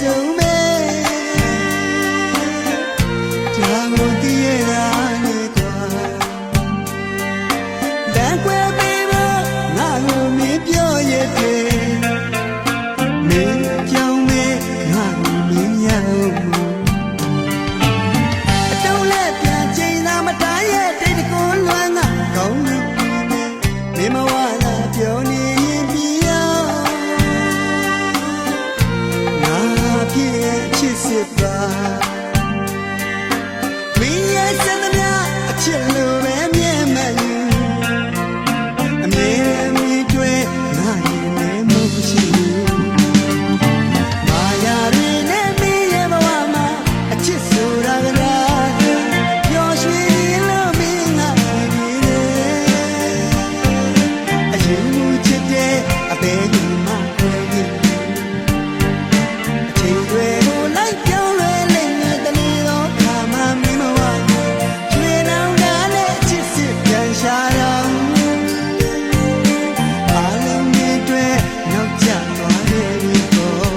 ဆုံးပဲဒါကိုတည်ရတာလေကွာတန်ခွဲပေးဖို့ငါကိုမင်းပြောရတဲ့မင်းကြောင့်မဲငါကိုမင်းရအောင်အတုံးလက်ပြန်ချိန်သာမတားရဲ့တိတ်တကွန်လွမ်းကကောင်းလို့မင်းမဝလာပြောနေရင်ပြငါပြည့်ချစ်စစ်ပါမင်းရဲ့စံသမျှအချစ်လိုပဲမြဲမှန်အမြဲမီတွေ့ငါရင်လည်းမရှိဘူးမာယာရင်းနဲ့မင်းရဲ့ဘဝမှာအချစ်ဆိုတာကလားပျော်ရွှင်လို့မင်းငါနေတယ်အရင်ချစ်တဲ့အသေးကြီးမှတွေ့ရင်အချိန်တွေကိုလိုက်ပြောင်းလဲလိမ့်မယ်တနေ့တော့ခါမှမင်းမဝကျွေးနောင်တာနဲ့ချစ်စစ်ပြန်ရှာတော့အားလုံးတွေတွေ့နောက်ကျသွားတယ်ဒီပေါ်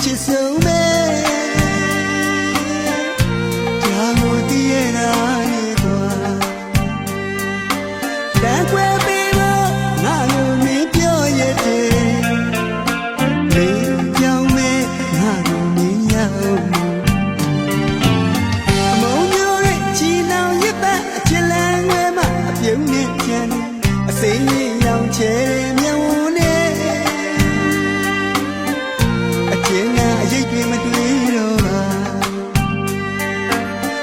ချစ်ဆုံးပဲဒါကိုတည်ရတာလေကွာတန်ခွဲပေးဖို့ငါကိုမင်းပြောရတဲ့မင်းကြောင့်မဲငါကိုမင်းရအောင်အမုန်းမျိုးတွေချီနှောင်ရစ်ပတ်အချစ်လန်းဝဲမှာအပြုံးနဲ့ချမ်းအစိမ်းကြီးရောင်ချဲမြေဝန်းနဲ့အချင်းကအရေးတွေမတွေ့တော့ပါ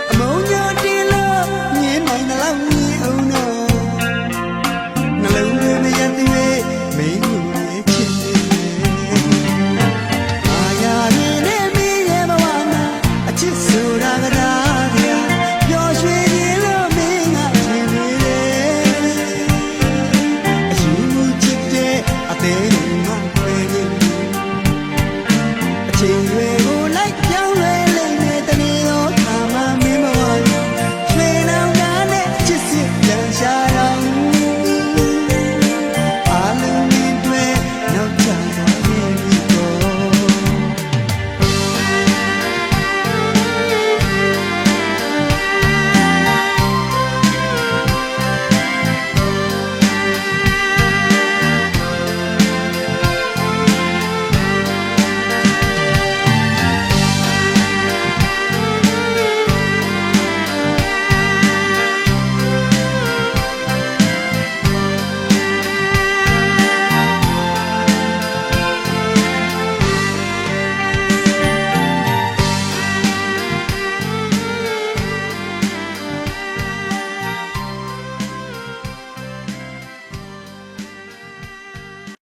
အမုန်းညတင်လို့မြင်နိုင်တဲ့လောက်မြင်အောင်တော့နှလုံးသွင်းမရသေးမင်းကိုချစ်နေအာရရင်နဲ့မင်းရဲ့ဘဝမှာအချစ်ဆိုတာကဒါဗျာပျော်ရွှင်ရင်လို့မင်းကချင်နေတယ်အရင်ချစ်တဲ့အသေးမှတွေ့ရင်အချိန်တွေ